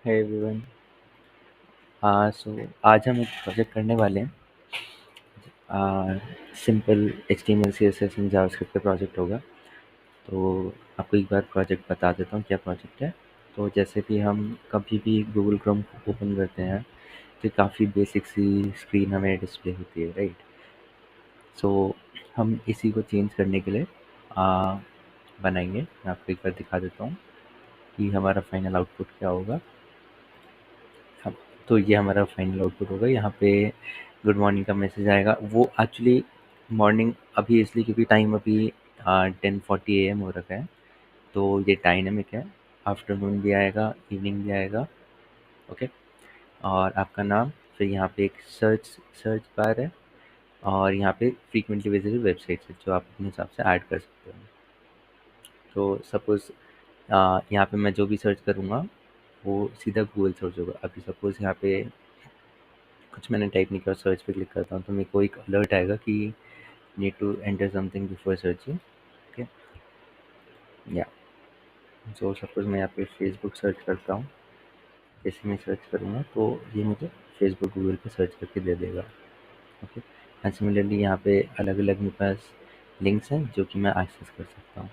है एवरीवन। सो आज हम एक प्रोजेक्ट करने वाले हैं। Simple HTML CSS and JavaScript का प्रोजेक्ट होगा। तो आपको एक बार प्रोजेक्ट बता देता हूँ क्या प्रोजेक्ट है। तो जैसे कि हम कभी भी गूगल क्रोम ओपन करते हैं तो काफ़ी बेसिक सी स्क्रीन हमें डिस्प्ले होती है, राइट। सो हम इसी को चेंज करने के लिए बनाएंगे। मैं आपको एक बार दिखा देता हूँ कि हमारा फाइनल आउटपुट क्या होगा। हाँ, तो ये हमारा फाइनल आउटपुट होगा। यहाँ पे गुड मॉर्निंग का मैसेज आएगा। वो एक्चुअली मॉर्निंग अभी इसलिए क्योंकि टाइम अभी 10:40 AM हो रखा है, तो ये डायनेमिक है। आफ्टरनून भी आएगा, इवनिंग भी आएगा। ओके। और आपका नाम, फिर यहाँ पे एक सर्च सर्च बार है, और यहाँ पे फ्रीक्वेंटली विजिटेड वेबसाइट्स है जो आप अपने हिसाब से ऐड कर सकते हो। तो सपोज़ यहाँ पे मैं जो भी सर्च करूँगा वो सीधा गूगल सर्च होगा। अभी सपोज़ यहाँ पे कुछ मैंने टाइप नहीं किया, सर्च पे क्लिक करता हूँ तो मेरे को एक अलर्ट आएगा कि need to enter something before searching. Okay. या सो सपोज मैं यहाँ पे फेसबुक सर्च करता हूँ। जैसे मैं सर्च करूँगा तो ये मुझे फेसबुक गूगल पे सर्च करके दे देगा। ओके। एंड सिमिलरली यहाँ पे अलग अलग मेरे पास लिंक्स हैं जो कि मैं एक्सेस कर सकता हूँ।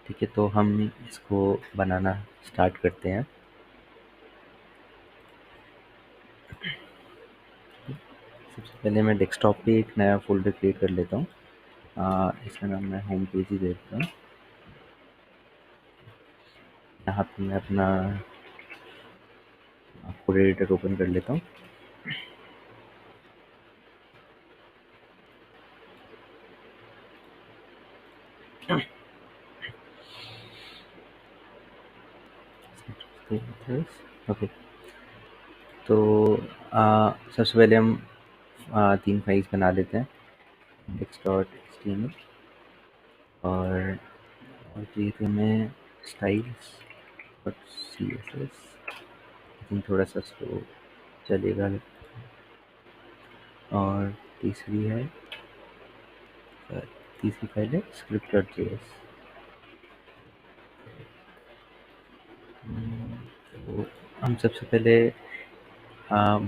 ठीक है, तो हम इसको बनाना स्टार्ट करते हैं। सबसे पहले मैं डेस्कटॉप पे एक नया फोल्डर क्रिएट कर लेता हूँ। इसका नाम मैं होम पेज ही दे देता हूँ। यहाँ पे मैं अपना कोड एडिटर ओपन कर लेता हूँ। ओके। तो सबसे पहले हम 3 फाइल्स बना लेते हैं, index.html और चाहिए थे हमें styles और CSS। आई थिंक थोड़ा सा स्लो चलेगा। और तीसरी है तीसरी फाइल है script.js। तो हम सबसे पहले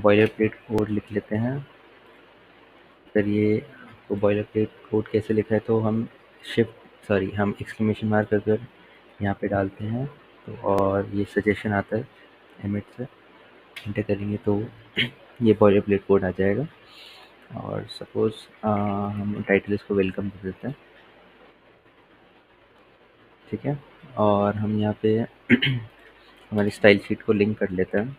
बॉयलर प्लेट कोड लिख लेते हैं। फिर ये आपको बॉयलर प्लेट कोड कैसे लिखा है, तो हम एक्सक्लेमेशन मार्क अगर यहाँ पे डालते हैं तो और ये सजेशन आता है एमिट से एंटर करेंगे तो ये बॉयलर प्लेट कोड आ जाएगा। और सपोज हम टाइटल इसको वेलकम दे देते हैं। ठीक है, और हम यहाँ पे हमारी स्टाइल शीट को लिंक कर लेते हैं।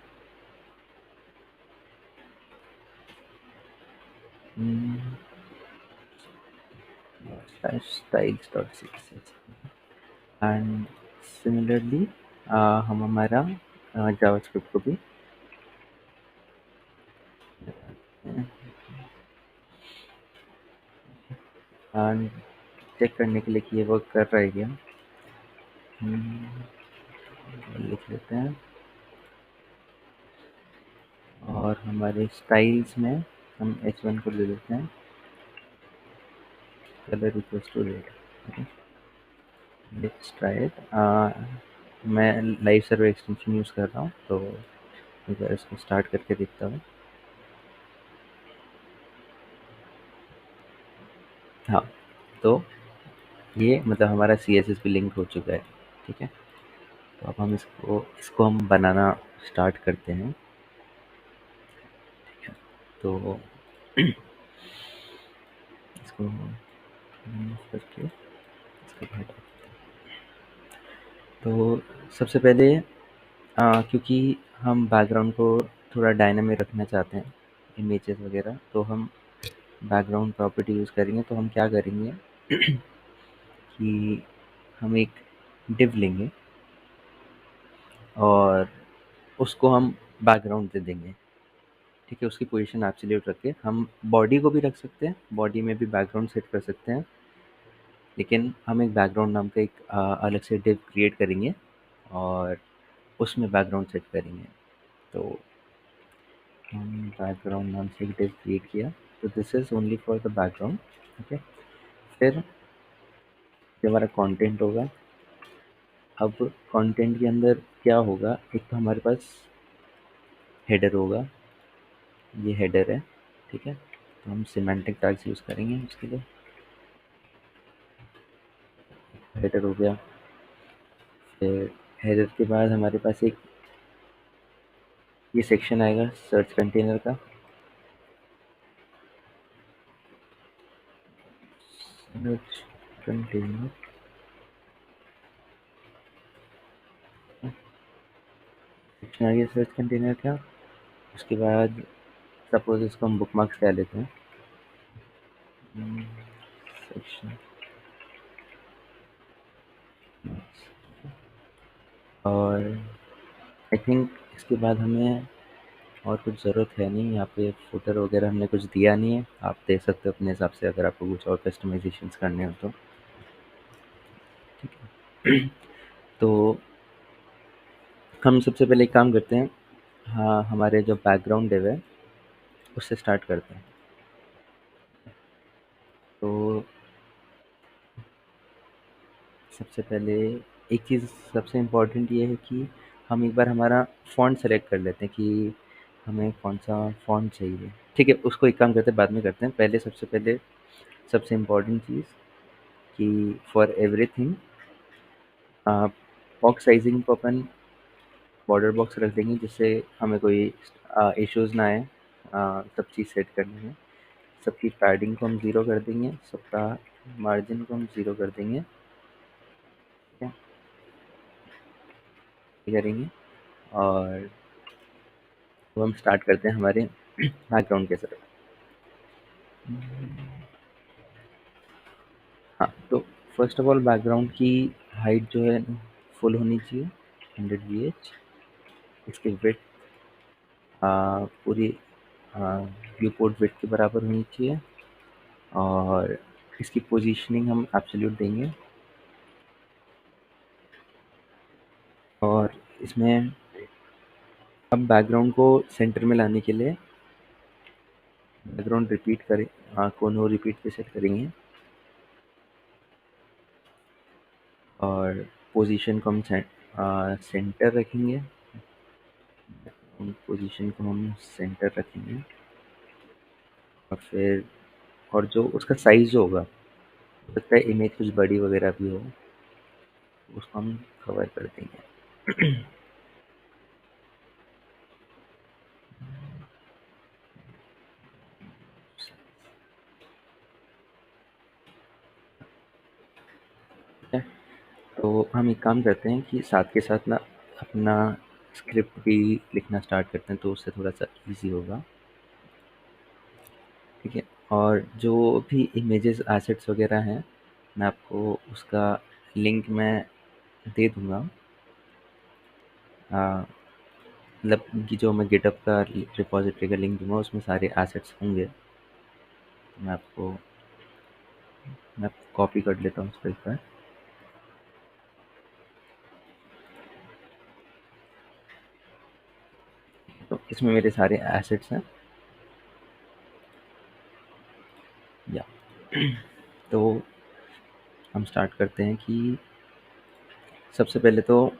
styles.css एंड सिमिलरली हम हमारा जावास्क्रिप्ट को भी एंड चेक करने के लिए कि ये वर्क कर रहा है क्या, लिख लेते हैं। और हमारे स्टाइल्स में हम h1 को ले लेते हैं, colour equals to red. Okay, let's try it. मैं लाइव सर्वर एक्सटेंशन यूज़ कर रहा हूँ तो एक बार इसको स्टार्ट करके देखता हूँ। हाँ, तो ये मतलब हमारा CSS भी लिंक हो चुका है। ठीक है, तो अब हम इसको हम बनाना स्टार्ट करते हैं। तो इसको करके इसको हटा। तो सबसे पहले क्योंकि हम बैकग्राउंड को थोड़ा डायनामिक रखना चाहते हैं, इमेजेस वगैरह, तो हम बैकग्राउंड प्रॉपर्टी यूज़ करेंगे। तो हम क्या करेंगे कि हम एक डिव लेंगे और उसको हम बैकग्राउंड दे देंगे। ठीक है, उसकी पोजीशन एब्सोल्यूट रख के हम बॉडी को भी रख सकते हैं, बॉडी में भी बैकग्राउंड सेट कर सकते हैं, लेकिन हम एक बैकग्राउंड नाम का एक अलग से डिव क्रिएट करेंगे और उसमें बैकग्राउंड सेट करेंगे। तो हम बैकग्राउंड नाम से एक डिव क्रिएट किया, तो this is only for the background. Okay, फिर जो हमारा कंटेंट होगा, अब कंटेंट के अंदर क्या होगा, एक तो हमारे पास हेडर होगा, ये हेडर है, ठीक है। तो हम सिमेंटिक टैग्स यूज़ करेंगे उसके लिए। हेडर हो गया। फिर हेडर के बाद हमारे पास एक ये सेक्शन आएगा सर्च कंटेनर का। सर्च कंटेनर, सेक्शन आ गया सर्च कंटेनर का। उसके बाद सपोज इसको हम बुकमार्क्स कह लेते हैं, सेक्शन। और आई थिंक इसके बाद हमें और कुछ ज़रूरत है नहीं, यहाँ पे फुटर वगैरह हमने कुछ दिया नहीं है, आप दे सकते हो अपने हिसाब से अगर आपको कुछ और कस्टमाइजेशंस करने हो तो। ठीक है। तो हम सबसे पहले एक काम करते हैं, हाँ, हमारे जो बैकग्राउंड डिव है उससे स्टार्ट करते हैं। तो सबसे पहले एक चीज़ सबसे इम्पोर्टेंट ये है कि हम एक बार हमारा फ़ॉन्ट सेलेक्ट कर लेते हैं कि हमें कौन सा फ़ॉन्ट चाहिए। ठीक है, उसको एक काम करते हैं, बाद में करते हैं। पहले सबसे पहले सबसे इम्पोर्टेंट चीज़ कि फॉर एवरीथिंग बॉक्स साइजिंग को अपन बॉर्डर बॉक्स रख देंगे, जिससे हमें कोई इश्यूज़ ना आए सब चीज़ सेट करने में। सबकी पैडिंग को हम ज़ीरो कर देंगे, सबका मार्जिन को हम ज़ीरो कर देंगे। ठीक है, ये करेंगे। और अब हम स्टार्ट करते हैं हमारे बैकग्राउंड के साथ। हाँ, तो फर्स्ट ऑफ ऑल बैकग्राउंड की हाइट जो है फुल होनी चाहिए, 100 VH। इसकी विड्थ पूरी व्यू पोर्ट विड्थ के बराबर होनी चाहिए। और इसकी पोजीशनिंग हम एब्सोल्यूट देंगे। और इसमें अब बैकग्राउंड को सेंटर में लाने के लिए बैकग्राउंड रिपीट करें, कोनो रिपीट पे सेट करेंगे। और पोजीशन को हम सेंटर रखेंगे, पोजीशन को हम सेंटर रखेंगे। और फिर और जो उसका साइज़ जो होगा, हो सकता है इमेज कुछ बड़ी वगैरह भी हो, उसको हम कवर कर देंगे। ठीक है, तो हम एक काम करते हैं कि साथ के साथ ना अपना स्क्रिप्ट भी लिखना स्टार्ट करते हैं, तो उससे थोड़ा सा इजी होगा। ठीक है, और जो भी इमेजेस एसेट्स वगैरह हैं, मैं आपको उसका लिंक मैं दे दूंगा। मतलब कि जो मैं गिटअप का रिपॉजिटरी का लिंक दूंगा, उसमें सारे एसेट्स होंगे। मैं आपको मैं कॉपी कर लेता हूँ उसको एक बार। तो इसमें मेरे सारे एसेट्स हैं, या तो हम स्टार्ट करते हैं कि सबसे पहले तो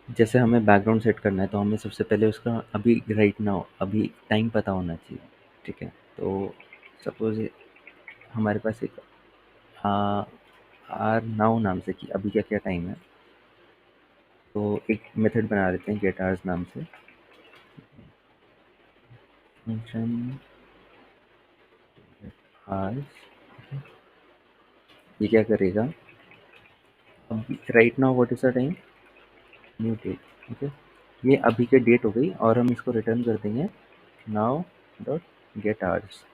जैसे हमें बैकग्राउंड सेट करना है, तो हमें सबसे पहले उसका अभी राइट नाउ अभी टाइम पता होना चाहिए। ठीक है, तो सपोज हमारे पास एक आर नाउ नाम से कि अभी क्या क्या टाइम है, तो एक मेथड बना देते हैं गेट आवर्स नाम से। फंक्शन आवर्स, ये क्या करेगा, अभी right now what is the time, new date. ठीक है, ये अभी के डेट हो गई, और हम इसको रिटर्न कर देंगे नाउ डॉट गेट आवर्स।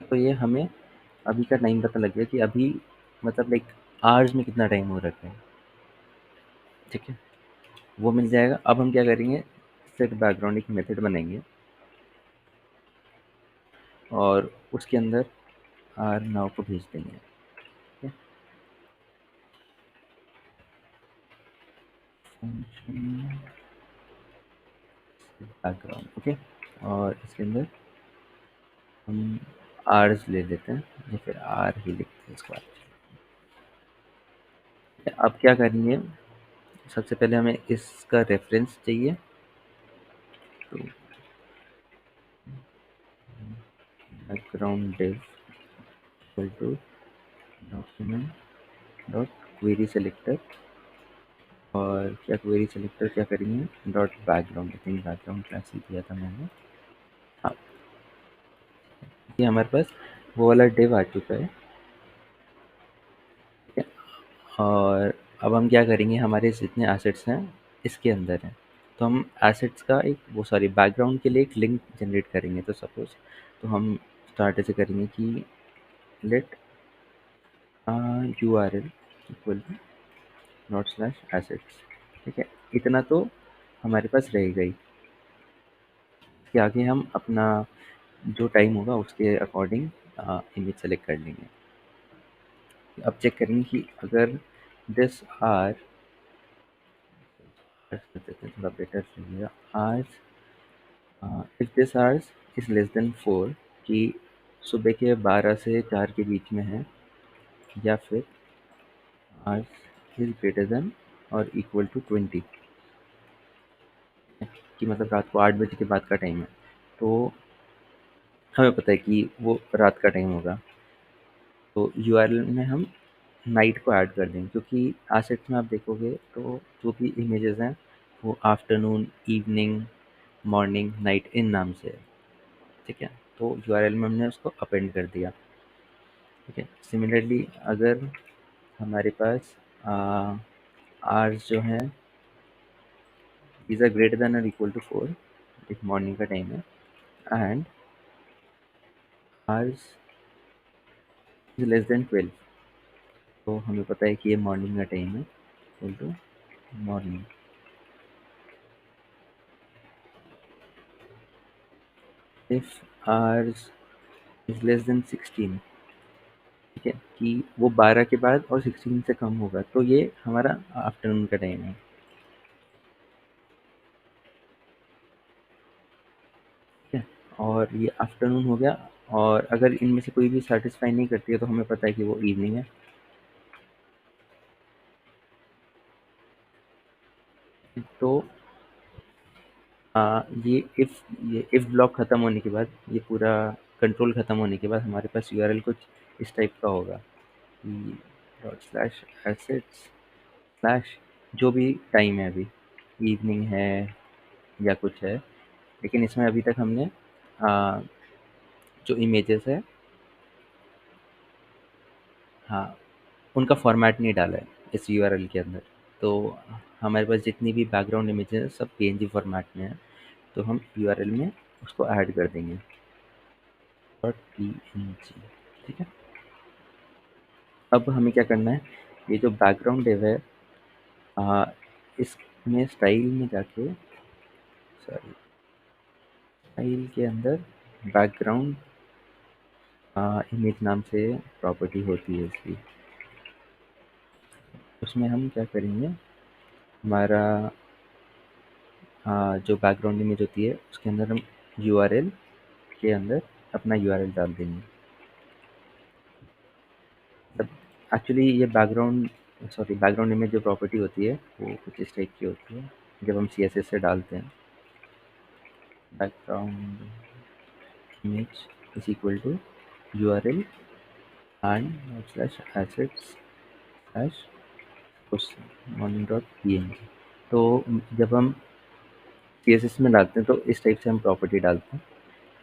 तो ये हमें अभी का टाइम पता लग गया कि अभी मतलब लाइक आवर्स में कितना टाइम हो रखा है। ठीक है, वो मिल जाएगा। अब हम क्या करेंगे, सेट बैकग्राउंड एक मेथड बनाएंगे, और उसके अंदर आर नाउ को भेज देंगे। ठीक है, फंक्शन बैकग्राउंड, ओके। और इसके अंदर हम आर्स ले लेते हैं, या फिर आर ही लिखते हैं इसको। अब क्या करेंगे, सबसे पहले हमें इसका रेफरेंस चाहिए। तो background div equal to document dot query selector, और क्या क्वेरी सेलेक्टर क्या करेंगे, dot background, I think background class ही दिया था मैंने। हाँ, ये हमारे पास वो वाला डिव आ चुका है। ठीक है, और अब हम क्या करेंगे, हमारे जितने एसेट्स हैं इसके अंदर हैं, तो हम एसेट्स का एक वो सॉरी बैकग्राउंड के लिए एक लिंक जनरेट करेंगे। तो सपोज तो हम स्टार्ट ऐसे करेंगे कि let U R L equal to not slash assets. ठीक है, इतना तो हमारे पास रहेगा ही, कि आगे हम अपना जो टाइम होगा उसके अकॉर्डिंग इमेज सेलेक्ट कर लेंगे। अब चेक करेंगे कि अगर दिस आर, थोड़ा बेटर चलिएगा, ars, if this ars is less than 4, कि सुबह के 12 से 4 के बीच में है, या फिर आर्स इज ग्रेटर देन और इक्वल टू 20, कि मतलब रात को 8 बजे के बाद का टाइम है, तो हमें पता है कि वो रात का टाइम होगा। तो यूआरएल में हम नाइट को ऐड कर देंगे, क्योंकि एसेट्स में आप देखोगे तो जो भी इमेजेस हैं वो afternoon, evening, morning, night in नाम से है। ठीक है, तो यूआरएल में हमने उसको अपेंड कर दिया। ठीक है, सिमिलरली अगर हमारे पास आवर्स जो हैं इज़ अ ग्रेटर देन और इक्वल टू 4, एक मॉर्निंग का टाइम है, and hours is less then 12, तो हमें पता है कि ये मॉर्निंग का टाइम है, equal to morning. If hours is less than 16, ठीक है, कि वो 12 के बाद और 16 से कम होगा, तो ये हमारा आफ्टरनून का टाइम है। ठीक है, और ये आफ्टरनून हो गया, और अगर इनमें से कोई भी सेटिस्फाई नहीं करती है तो हमें पता है कि वो इवनिंग है। तो ये इफ ब्लॉक ख़त्म होने के बाद, ये पूरा कंट्रोल ख़त्म होने के बाद हमारे पास यूआरएल कुछ इस टाइप का होगा, कि डॉट स्लैश एसेट्स स्लैश जो भी टाइम है, अभी इवनिंग है या कुछ है, लेकिन इसमें अभी तक हमने आ, जो इमेजेस है, हाँ, उनका फॉर्मेट नहीं डाला है इस यूआरएल के अंदर। तो हमारे पास जितनी भी बैकग्राउंड इमेजेस हैं सब पीएनजी फॉर्मेट में है, तो हम यूआरएल में उसको ऐड कर देंगे, डॉट पीएनजी। ठीक है, अब हमें क्या करना है, ये जो बैकग्राउंड डिव है, आ, इसमें स्टाइल में जाके, सॉरी, स्टाइल के अंदर बैकग्राउंड इमेज नाम से प्रॉपर्टी होती है इसकी, उसमें हम क्या करेंगे, हमारा जो बैकग्राउंड इमेज होती है उसके अंदर हम यूआरएल के अंदर अपना यूआरएल डाल देंगे। मतलब एक्चुअली ये बैकग्राउंड इमेज जो प्रॉपर्टी होती है वो कुछ इस टाइप की होती है, जब हम सीएसएस से डालते हैं, background image is equal to URL and slash assets slash उस मॉर्निंग डॉट पीएनजी। तो जब हम सीएसएस में डालते हैं तो इस टाइप से हम प्रॉपर्टी डालते हैं,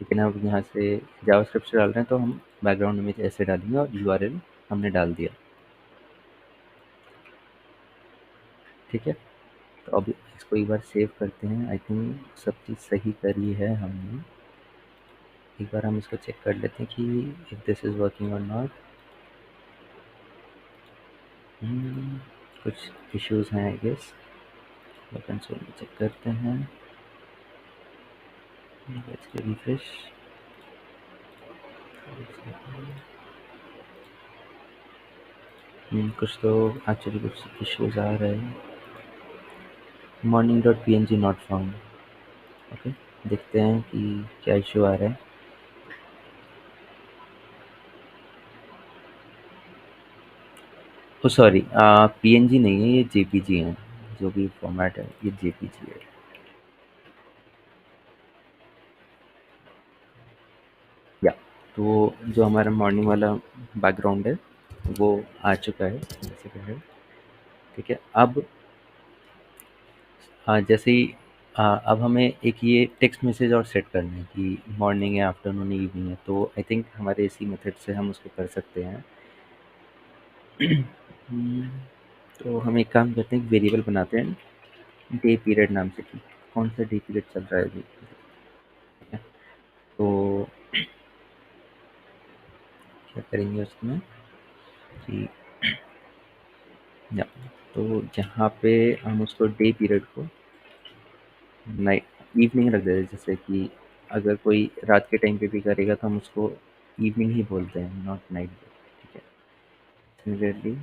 लेकिन अब यहाँ से जावास्क्रिप्ट से डाल रहे हैं तो हम बैकग्राउंड इमेज ऐसे डालेंगे और यूआरएल हमने डाल दिया। ठीक है, तो अब इसको एक बार सेव करते हैं। आई थिंक सब चीज़ सही करी है हमने, एक बार हम इसको चेक कर लेते हैं कि इफ दिस इज़ वर्किंग और नॉट। कुछ इश्यूज हैं आई गेस, कंसोल में चेक करते हैं, लेट्स रिफ्रेश। कुछ तो एक्चुअली कुछ इश्यूज आ रहे हैं, morning dot P N G not found. Okay, देखते हैं कि क्या इशू आ रहा है। ओ सॉरी, पीएनजी नहीं है, ये जेपीजी है। जो भी फॉर्मेट है ये जेपीजी है। या तो जो हमारा मॉर्निंग वाला बैकग्राउंड है वो आ चुका है जैसे कि है। ठीक है, अब हाँ, जैसे ही अब हमें एक ये टेक्स्ट मैसेज और सेट करना है कि मॉर्निंग है, आफ्टरनून है, इवनिंग है, तो आई थिंक हमारे इसी मेथड से हम उसको कर सकते हैं। हम्म, तो हम एक काम करते हैं, वेरिएबल बनाते हैं डे पीरियड नाम से कि कौन सा डे पीरियड चल रहा है अभी। ठीक है, तो क्या करेंगे उसमें कि या तो जहाँ पे हम उसको डे पीरियड को नाइट इवनिंग रख देते हैं, जैसे कि अगर कोई रात के टाइम पे भी करेगा तो हम उसको इवनिंग ही बोलते हैं, नॉट नाइट। ठीक है, सिमिलरली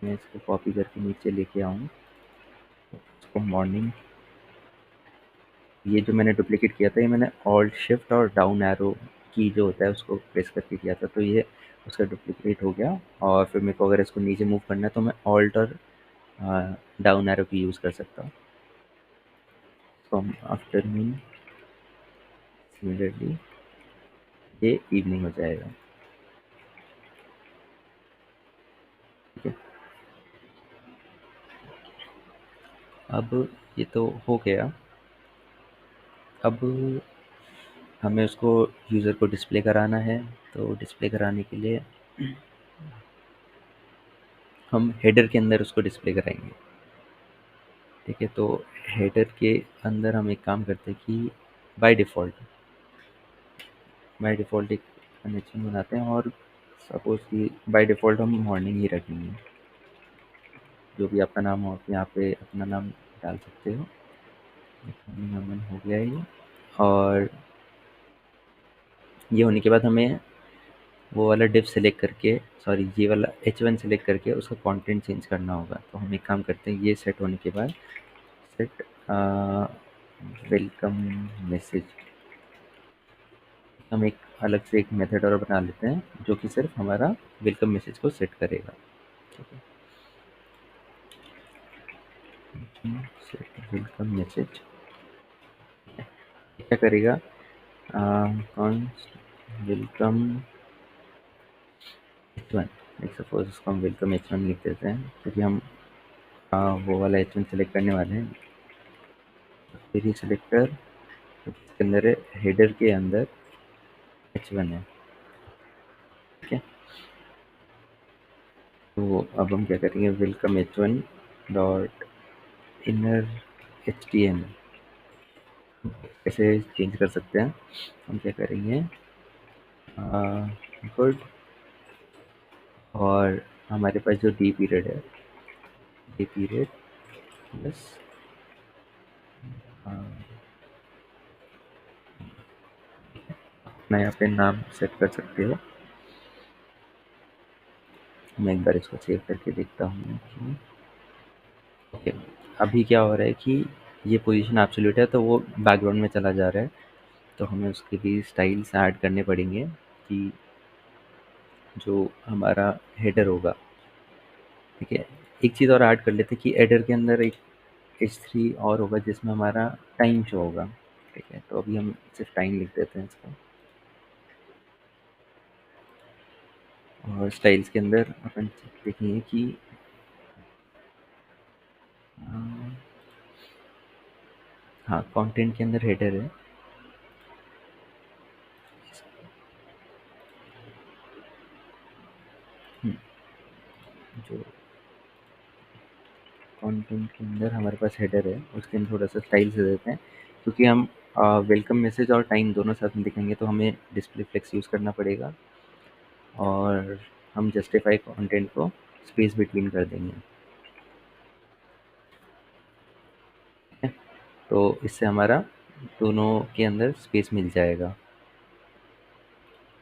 मैं इसको कॉपी करके नीचे लेके आऊँ, इसको मॉर्निंग, ये जो मैंने डुप्लीकेट किया था ये मैंने ऑल्ट शिफ्ट और डाउन एरो की जो होता है उसको प्रेस करके किया था, तो ये उसका डुप्लीकेट हो गया। और फिर मेरे को अगर इसको नीचे मूव करना है तो मैं ऑल्ट और डाउन एरो की यूज़ कर सकता हूँ। फ्रॉम आफ्टरनून सिमिलरली ये इवनिंग हो जाएगा। ठीक है, अब ये तो हो गया। अब हमें उसको यूज़र को डिस्प्ले कराना है, तो डिस्प्ले कराने के लिए हम हेडर के अंदर उसको डिस्प्ले कराएंगे। ठीक है, तो हेडर के अंदर हम एक काम करते हैं कि बाय डिफ़ॉल्ट एक कनेक्शन बनाते हैं और सपोज़ कि बाय डिफ़ॉल्ट हम मॉर्निंग ही रखेंगे। जो भी आपका नाम हो आप यहाँ पे अपना नाम डाल सकते हो। नमन हो गया ये। और ये होने के बाद हमें वो वाला डिव सेलेक्ट करके, सॉरी ये वाला H1 सेलेक्ट करके उसका कंटेंट चेंज करना होगा। तो हम एक काम करते हैं, ये सेट होने के बाद सेट वेलकम मैसेज, हम एक अलग से एक मेथड और बना लेते हैं जो कि सिर्फ हमारा वेलकम मैसेज को सेट करेगा। ठीक है, सेट वेलकम मैसेज क्या करेगा, कौन वेलकम H1, लाइक सपोज उसको हम वेलकम H1 लिख देते हैं क्योंकि हम वो वाला H1 सेलेक्ट करने वाले हैं। फिर ही सेलेक्टर इसके अंदर है, हेडर के अंदर H1 है। ठीक है, तो अब हम क्या करेंगे, welcome H1 dot inner HTML कैसे चेंज कर सकते हैं। हम क्या करेंगे, गुड, और हमारे पास जो डी पीरियड है, डी पीरियड प्लस अपना यहाँ पे नाम सेट कर सकते हो। मैं एक बार इसको सेव करके देखता हूँ कि ओके, अभी क्या हो रहा है कि ये पोजीशन एब्सोल्यूट है तो वो बैकग्राउंड में चला जा रहा है। तो हमें उसके भी स्टाइल्स ऐड करने पड़ेंगे कि जो हमारा हेडर होगा। ठीक है, एक चीज़ और ऐड कर लेते हैं कि हेडर के अंदर एक H3 और होगा जिसमें हमारा टाइम शो होगा। ठीक है, तो अभी हम सिर्फ टाइम लिख देते हैं इसका। और स्टाइल्स के अंदर अपन देखेंगे कि हाँ, कंटेंट के अंदर हेडर है, जो कंटेंट के अंदर हमारे पास हेडर है उसके अंदर थोड़ा सा स्टाइल से देते हैं क्योंकि हम वेलकम मैसेज और टाइम दोनों साथ में दिखेंगे तो हमें डिस्प्ले फ्लेक्स यूज़ करना पड़ेगा। और हम जस्टिफाई कंटेंट को स्पेस बिटवीन कर देंगे। ठीक है, तो इससे हमारा दोनों के अंदर स्पेस मिल जाएगा,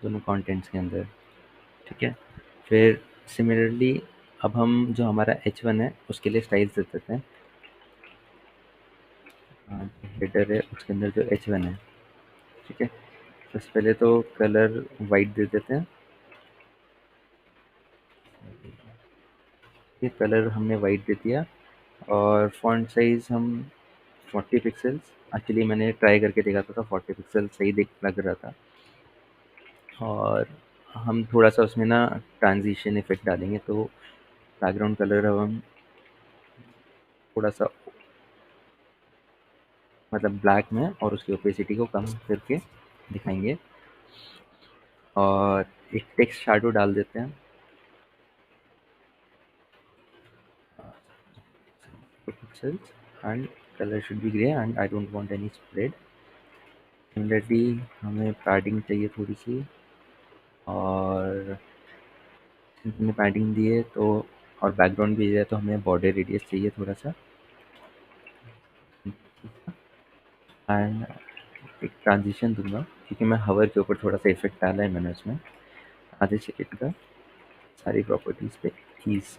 दोनों कंटेंट्स के अंदर। ठीक है, फिर सिमिलरली अब हम जो हमारा H1 है उसके लिए स्टाइल्स दे देते हैं। हेडर है उसके अंदर जो H1 है। ठीक है, सबसे पहले तो कलर वाइट दे देते हैं। ये कलर हमने वाइट दे दिया और फ़ॉन्ट साइज़ हम 40 पिक्सेल्स, एक्चुअली मैंने ट्राई करके देखा था, तो 40 पिक्सल सही दिख लग रहा था। और हम थोड़ा-सा उसमें ना ट्रांज़िशन इफ़ेक्ट डालेंगे, तो बैकग्राउंड कलर अब हम थोड़ा-सा मतलब ब्लैक में और उसकी ओपेसिटी को कम करके दिखाएँगे और एक टेक्स्ट शैडो डाल देते हैं। Pixels and colour should be grey and I don't want any spread. Similarly हमें पैडिंग चाहिए थोड़ी-सी, और हमने पैडिंग दी है तो, और बैकग्राउंड भी है तो हमें बॉर्डर रेडियस चाहिए थोड़ा-सा। एंड एक ट्रांजिशन दूँगा क्योंकि मैं हवर के ऊपर थोड़ा-सा इफ़ेक्ट डाला है मैंने उसमें, आधे सेकंड का, सारी प्रॉपर्टीज़ पे कीज़।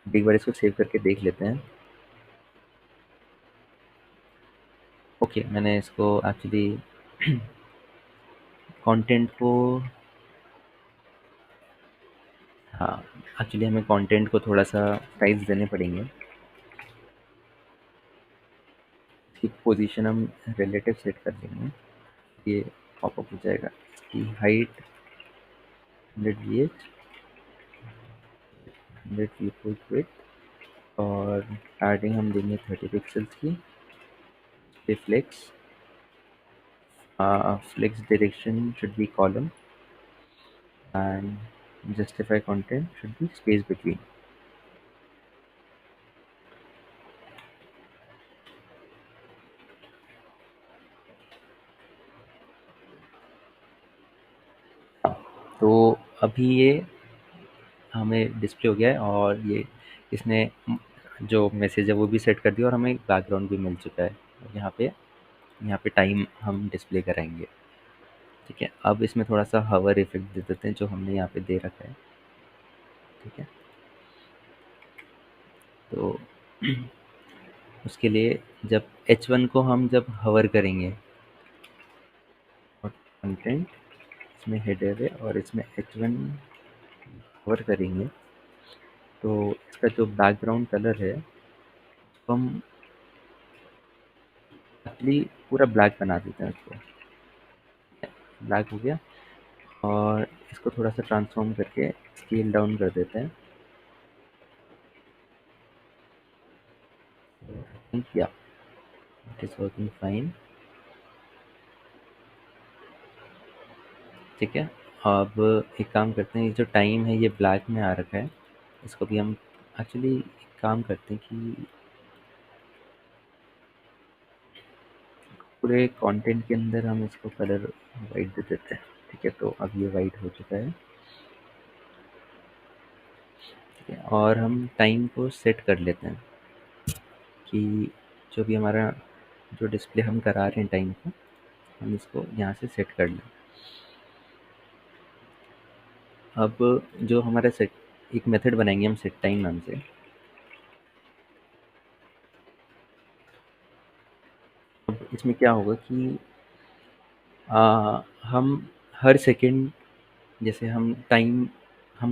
एक बार इसको सेव करके देख लेते हैं। ओके, मैंने इसको एक्चुअली कंटेंट को, हाँ, एक्चुअली हमें कंटेंट को थोड़ा-सा साइज़ देने पड़ेंगे। इसकी पोज़ीशन हम रिलेटिव सेट कर देंगे। ये पॉपअप हो जाएगा। इसकी हाइट 100 VH, 100 viewport width, और पैडिंग हम देंगे 30 पिक्सेल्स की। पे flex, flex direction should be column and justify content should be space between. तो अभी ये हमें डिस्प्ले हो गया है, और ये इसने जो मैसेज है वो भी सेट कर दिया, और हमें बैकग्राउंड भी मिल चुका है। यहाँ पे टाइम हम डिस्प्ले कराएंगे। ठीक है, अब इसमें थोड़ा सा हवर इफेक्ट दे देते हैं जो हमने यहाँ पे दे रखा है। ठीक है, तो उसके लिए जब H1 को हम जब हवर करेंगे, और कंटेंट इसमें हेडर है और इसमें H1 हवर करेंगे, तो इसका जो बैकग्राउंड कलर है उसको हम एक्चुअली पूरा ब्लैक बना देते हैं उसको। ब्लैक हो गया, और इसको थोड़ा सा ट्रांसफॉर्म करके स्केल डाउन कर देते हैं। या इट इज़ वर्किंग फाइन। ठीक है, अब एक काम करते हैं, ये जो टाइम है ये ब्लैक में आ रखा है, इसको भी हम एक्चुअली एक काम करते हैं कि पूरे कंटेंट के अंदर हम इसको कलर वाइट दे देते हैं। ठीक है, तो अब ये वाइट हो चुका है। ठीक है, और हम टाइम को सेट कर लेते हैं कि जो भी हमारा जो डिस्प्ले हम करा रहे हैं टाइम को, हम इसको यहाँ से सेट कर लें। अब जो हमारा सेट, एक मेथड बनाएंगे हम सेट टाइम नाम से। अब इसमें क्या होगा कि हम हर सेकंड, जैसे हम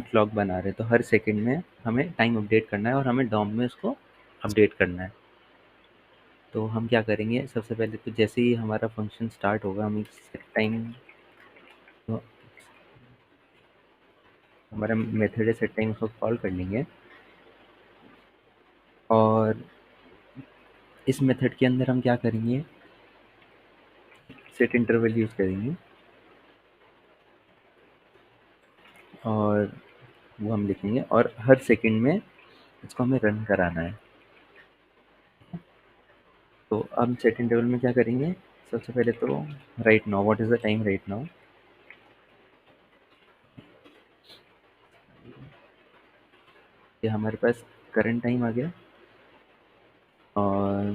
क्लॉक बना रहे हैं तो हर सेकंड में हमें टाइम अपडेट करना है और हमें डॉम में उसको अपडेट करना है। तो हम क्या करेंगे, सबसे पहले तो जैसे ही हमारा फंक्शन स्टार्ट होगा, हम एक सेट टाइम, तो हमारा मेथड है सेट टाइम, उसको कॉल कर लेंगे, और इस मेथड के अंदर हम क्या करेंगे, सेट इंटरवल यूज़ करेंगे, और वो हम लिखेंगे, और हर सेकंड में इसको हमें रन कराना है। तो अब सेट इंटरवल में क्या करेंगे, सबसे पहले तो right now, what is the time right now. ये हमारे पास करंट टाइम आ गया, और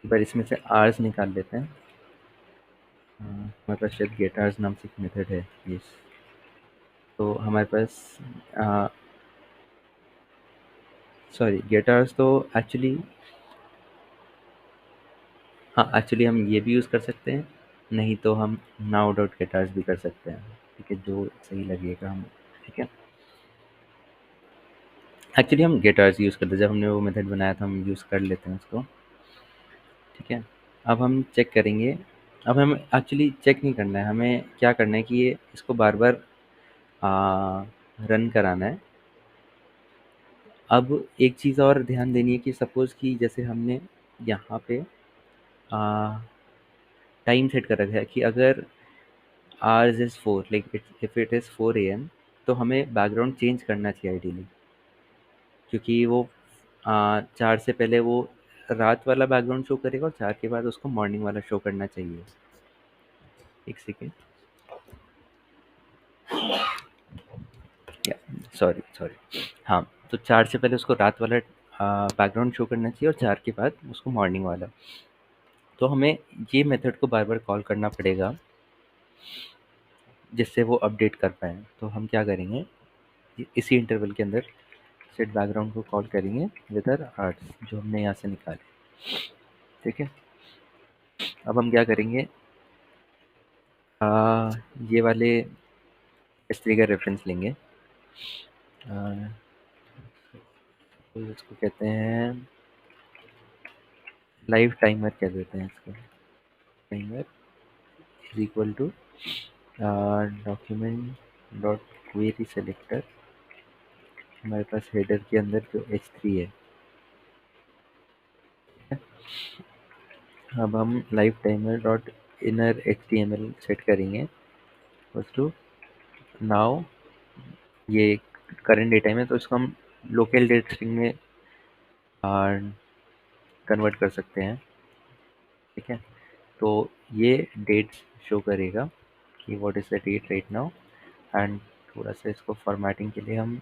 एक बार इसमें से आवर्स निकाल लेते हैं। हमारे पास शायद गेट आवर्स नाम से एक मेथड है। यस, तो हमारे पास सॉरी, गेट आवर्स तो एक्चुअली, हाँ, एक्चुअली हम ये भी यूज़ कर सकते हैं, नहीं तो हम नाउ डॉट गेट आवर्स भी कर सकते हैं। ठीक है, जो सही लगेगा हम। ठीक है, एक्चुअली हम गेटर्स यूज़ करते हैं, जब हमने वो मेथड बनाया था हम यूज़ कर लेते हैं उसको। ठीक है, अब हम चेक करेंगे। अब हमें एक्चुअली चेक नहीं करना है, हमें क्या करना है कि ये इसको बार बार रन कराना है। अब एक चीज़ और ध्यान देनी है कि सपोज़ कि जैसे हमने यहाँ पे टाइम सेट कर रखा है कि अगर hours is 4, like if it is 4 AM, तो हमें बैकग्राउंड चेंज करना चाहिए आइडियली, क्योंकि वो 4 से पहले वो रात वाला बैकग्राउंड शो करेगा और 4 के बाद उसको मॉर्निंग वाला शो करना चाहिए। एक सेकेंड, या सॉरी सॉरी, हाँ, तो 4 से पहले उसको रात वाला बैकग्राउंड शो करना चाहिए और 4 के बाद उसको मॉर्निंग वाला। तो हमें ये मेथड को बार बार कॉल करना पड़ेगा जिससे वो अपडेट कर पाएँ। तो हम क्या करेंगे, इसी इंटरवल के अंदर सेट बैकग्राउंड को कॉल करेंगे विद आवर आर्ट्स जो हमने यहाँ से निकाले। ठीक है, अब हम क्या करेंगे, ये वाले इस तरीके का रेफरेंस लेंगे। तो इसको कहते हैं लाइव टाइमर, कह देते हैं इसको। Timer is equal to document dot query selector, हमारे पास हेडर के अंदर जो H3 है। अब हम live timer dot inner HTML set करेंगे टू नाउ, ये करंट डेटा में, तो इसको हम लोकल डेट स्ट्रिंग में कन्वर्ट कर सकते हैं। ठीक है, तो ये डेट शो करेगा कि what is the date right now. And थोड़ा सा इसको फॉर्मेटिंग के लिए हम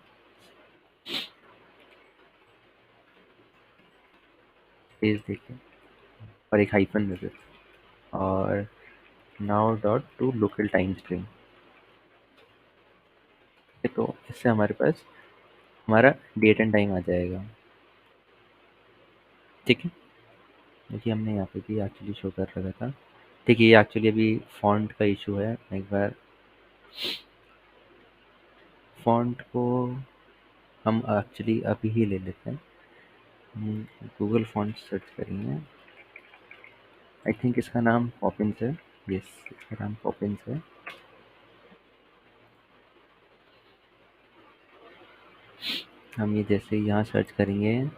स्पेस देखें और एक हाइफन दे देते हैं, और now dot to local time string. तो इससे हमारे पास हमारा डेट एंड टाइम आ जाएगा। ठीक है, देखिए हमने यहाँ पे भी एक्चुअली शो कर रखा था। ठीक है, ये एक्चुअली अभी फॉन्ट का इशू है। मैं एक बार फॉन्ट को हम एक्चुअली अभी ही ले लेते हैं। गूगल फॉन्ट सर्च करेंगे। आई थिंक इसका नाम पॉपिंस है। यस, इसका नाम पॉपिंस है। हम ये जैसे यहाँ सर्च करेंगे,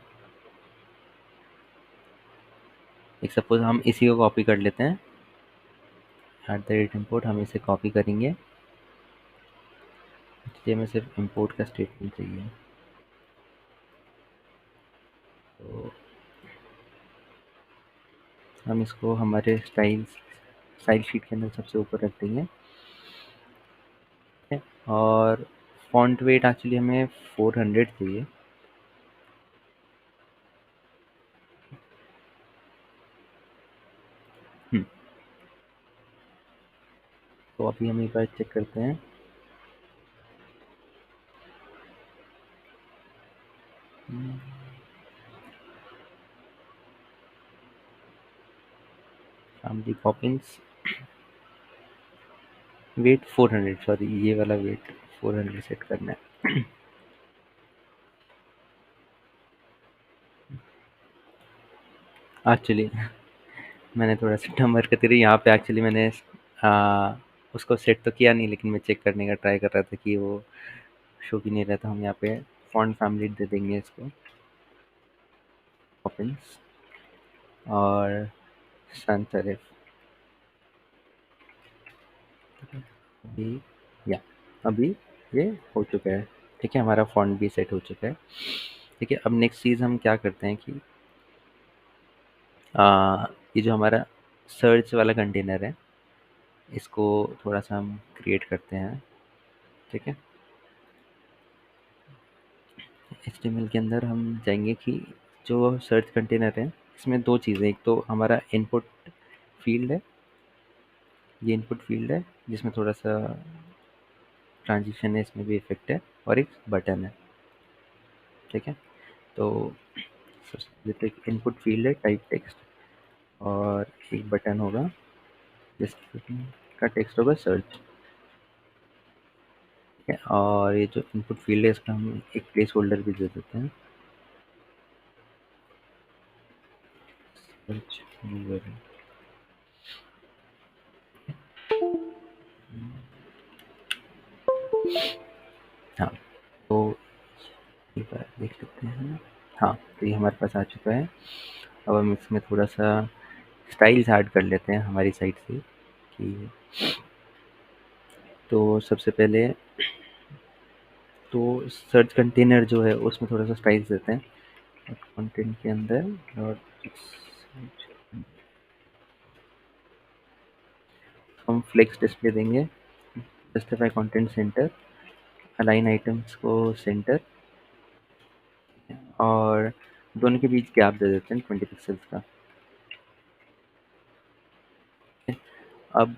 एक सपोज हम इसी को कॉपी कर लेते हैं, @import, हम इसे कॉपी करेंगे। इसलिए हमें सिर्फ इम्पोर्ट का स्टेटमेंट चाहिए। तो हम इसको हमारे स्टाइल शीट के अंदर सबसे ऊपर रख देंगे। ठीक है, और फॉन्ट वेट एक्चुअली हमें 400 चाहिए। हम्म, तो अभी हम एक बार चेक करते हैं। फैमिली पॉपिंस वेट 400, सॉरी ये वाला वेट 400 सेट करना है। एक्चुअली मैंने थोड़ा सा नंबर का तेरे यहाँ पे एक्चुअली मैंने उसको सेट तो किया नहीं, लेकिन मैं चेक करने का ट्राई कर रहा था कि वो शो भी नहीं रहता। हम यहाँ पे फॉन्ट फैमिली दे देंगे इसको पॉपिंस और सन सेरिफ। अभी या अभी ये हो चुका है। ठीक है, हमारा फॉन्ट भी सेट हो चुका है। ठीक है, अब नेक्स्ट चीज़ हम क्या करते हैं कि ये जो हमारा सर्च वाला कंटेनर है, इसको थोड़ा सा हम क्रिएट करते हैं। ठीक है, HTML के अंदर हम जाएंगे कि जो सर्च कंटेनर है इसमें दो चीज़ें, एक तो हमारा इनपुट फील्ड है, ये इनपुट फील्ड है जिसमें थोड़ा सा ट्रांजिशन है, इसमें भी इफेक्ट है, और एक बटन है। ठीक है, तो सबसे एक इनपुट फील्ड है टाइप टेक्स्ट, और एक बटन होगा जिसका टेक्स्ट होगा सर्च। ठीक है, और ये जो इनपुट फील्ड है इसका हम एक प्लेस होल्डर भी दे देते हैं। Search URL. हाँ, तो एक बार देख लेते हैं। हाँ, तो ये हमारे पास आ चुका है। अब हम इसमें थोड़ा सा स्टाइल्स ऐड कर लेते हैं हमारी साइड से कि तो सबसे पहले तो सर्च कंटेनर जो है उसमें थोड़ा सा स्टाइल्स देते हैं। कंटेंट के अंदर डॉट हम फ्लेक्स डिस्प्ले देंगे, justify content centre, align items को सेंटर, और दोनों के बीच गैप दे देते हैं 20 पिक्सल्स का। अब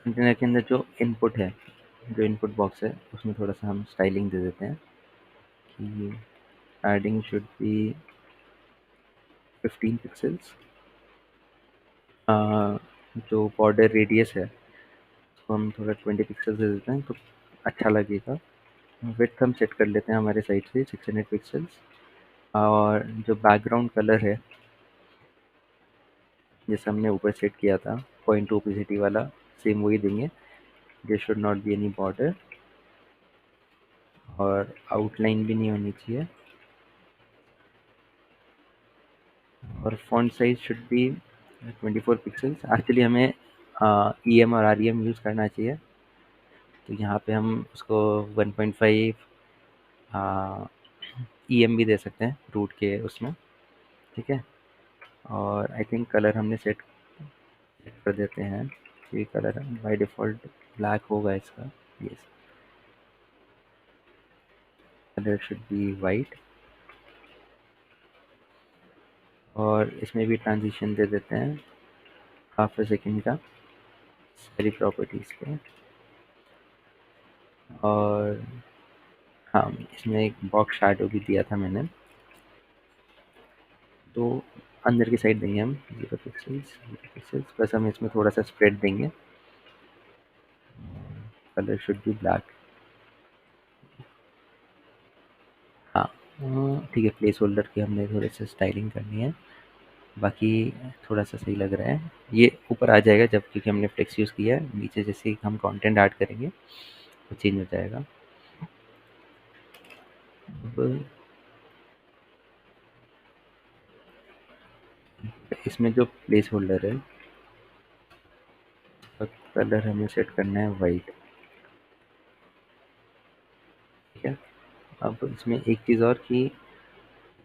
कंटेनर के अंदर जो इनपुट है, जो इनपुट बॉक्स है उसमें थोड़ा सा हम स्टाइलिंग दे देते हैं कि एडिंग शुड बी 15 पिक्सल्स। जो बॉर्डर रेडियस है उसको हम थोड़ा 20 पिक्सल्स दे देते हैं तो अच्छा लगेगा। विड्थ हम सेट कर लेते हैं हमारे साइड से 600 पिक्सल्स, और जो बैकग्राउंड कलर है जैसे हमने ऊपर सेट किया था पॉइंट टू ओपेसिटी वाला, सेम वही देंगे। There should not be any border, और आउटलाइन भी नहीं होनी चाहिए, और font size should be 24 pixels. Actually हमें ई एम और आर ई एम यूज़ करना चाहिए, तो यहाँ पे हम उसको 1.5 ई एम भी दे सकते हैं रूट के उसमें। ठीक है, और आई थिंक कलर हमने सेट कर देते हैं। ये कलर बाय डिफ़ॉल्ट ब्लैक होगा इसका। Yes, colour should be white, और इसमें भी ट्रांजिशन दे देते हैं हाफ ए सेकेंड का सारी प्रॉपर्टीज़ पे। और हाँ, इसमें एक बॉक्स शैडो भी दिया था मैंने, तो अंदर की साइड देंगे हम 0 पिक्सल्स प्लस हम इसमें थोड़ा सा स्प्रेड देंगे। Colour should be black. हाँ, ठीक है, प्लेस होल्डर की हमने थोड़े से स्टाइलिंग करनी है, बाकी थोड़ा सा सही लग रहा है। ये ऊपर आ जाएगा जब, क्योंकि हमने फ्लेक्स यूज़ किया है। नीचे जैसे ही हम कंटेंट ऐड करेंगे वो चेंज हो जाएगा। अब इसमें जो प्लेस होल्डर है उसका कलर हमें सेट करना है वाइट। ठीक है, अब इसमें एक चीज़ और कि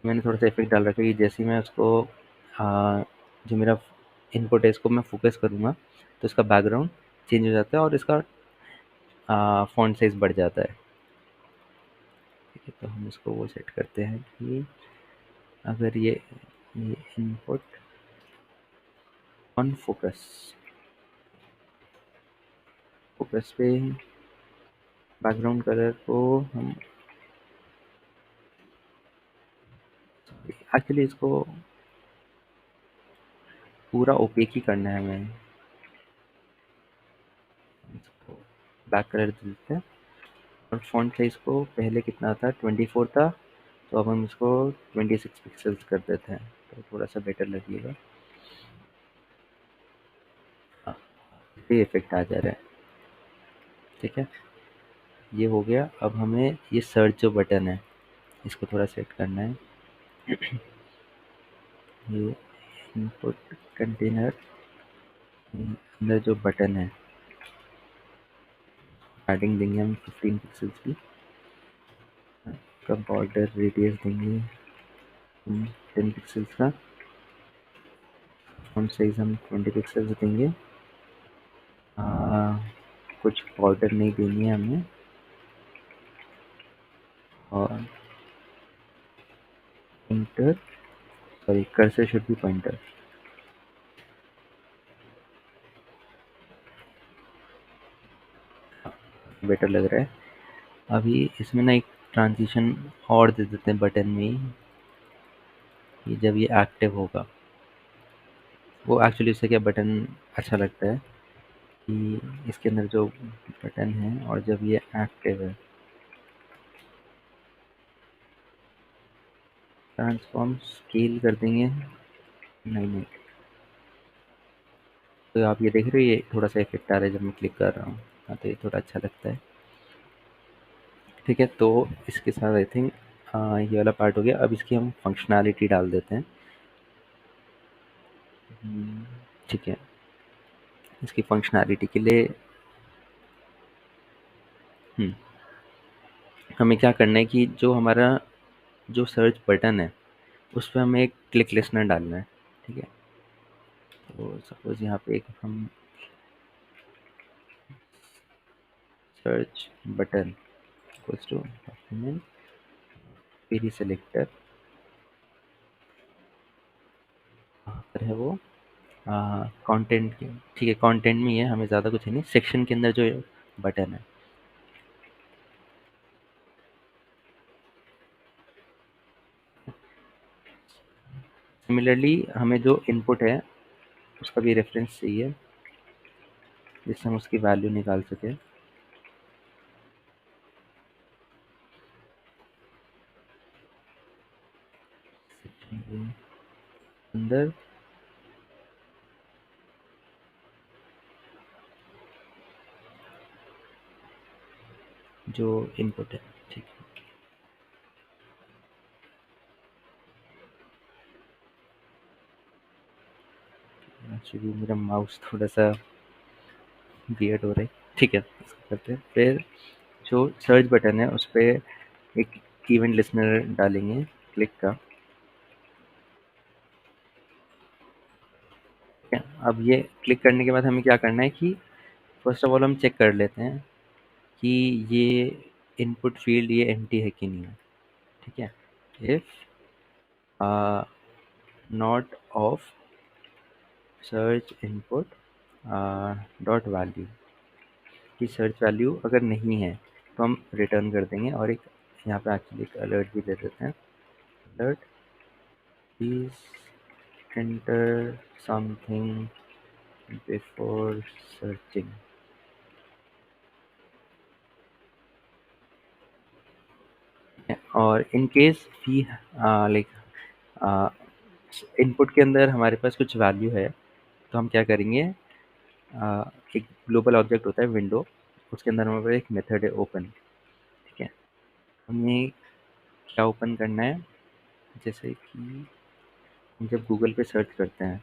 मैंने थोड़ा सा इफेक्ट डाल रखा है कि जैसे ही मैं उसको जो मेरा इनपुट है इसको मैं फोकस करूँगा तो इसका बैकग्राउंड चेंज हो जाता है और इसका फॉन्ट साइज बढ़ जाता है। ठीक है, तो हम इसको वो सेट करते हैं कि अगर ये इनपुट ऑन फोकस, फोकस पे बैकग्राउंड कलर को हम एक्चुअली इसको पूरा ओपेक ही करना है हमें। इसको ब्लैक कलर दे देते हैं, और फॉन्ट साइज को पहले कितना था 24 था, तो अब हम इसको 26 पिक्सल्स कर देते हैं तो थोड़ा सा बेटर लगेगा। हाँ, ये इफेक्ट आ जा रहा है। ठीक है, ये हो गया। अब हमें ये सर्च जो बटन है इसको थोड़ा सेट करना है। ये इनपुट कंटेनर अंदर जो बटन है स्टार्टिंग देंगे हम 15 पिक्सल्स की, का बॉर्डर रेडियस देंगे 10 पिक्सल्स का, फॉन्ट साइज हम 20 पिक्सल्स देंगे। कुछ बॉर्डर नहीं देनी है हमें, और pointer, sorry cursor should be pointer. Better लग रहा है। अभी इसमें ना एक ट्रांजिशन और दे देते हैं बटन में ही, कि जब ये एक्टिव होगा वो एक्चुअली उससे क्या बटन अच्छा लगता है कि इसके अंदर जो बटन है और जब ये एक्टिव है, ट्रांसफॉर्म स्केल कर देंगे। नहीं नहीं, तो आप ये देख रहे हो, ये थोड़ा सा इफेक्ट आ रहा है जब मैं क्लिक कर रहा हूँ। हाँ, तो ये थोड़ा अच्छा लगता है। ठीक है, तो इसके साथ आई थिंक ये वाला पार्ट हो गया। अब इसकी हम फंक्शनैलिटी डाल देते हैं। ठीक है, इसकी फंक्शनैलिटी के लिए हम्म, हमें क्या करना है कि जो हमारा जो सर्च बटन है उस पर हमें एक क्लिक लिसनर डालना है। ठीक है, तो सपोज यहाँ पे एक हम search button equals to document query selector पर है वो कंटेंट के। ठीक है, कंटेंट में ही है, हमें ज़्यादा कुछ है नहीं, सेक्शन के अंदर जो बटन है। सिमिलरली हमें जो इनपुट है उसका भी रेफरेंस चाहिए जिससे हम उसकी वैल्यू निकाल सकें। अंदर जो इनपुट है। ठीक है, एक्चुअली मेरा माउस थोड़ा सा वियर्ड हो रहा है। ठीक है, इसको करते हैं। फिर जो सर्च बटन है उस पर एक इवेंट लिसनर डालेंगे क्लिक का। ठीक है, अब ये क्लिक करने के बाद हमें क्या करना है कि फर्स्ट ऑफ ऑल हम चेक कर लेते हैं कि ये इनपुट फील्ड ये एम्प्टी है कि नहीं है। ठीक है, if not of search input dot value की सर्च वैल्यू अगर नहीं है तो हम रिटर्न कर देंगे। और एक यहाँ पे एक्चुअली एक अलर्ट भी दे देते हैं। Alert please enter something before searching. और इन केस भी लाइक इनपुट के अंदर हमारे पास कुछ वैल्यू है तो हम क्या करेंगे, एक ग्लोबल ऑब्जेक्ट होता है विंडो, उसके अंदर हमारे पास एक मेथड है ओपन। ठीक है, हमें क्या ओपन करना है, जैसे कि हम जब गूगल पे सर्च करते हैं,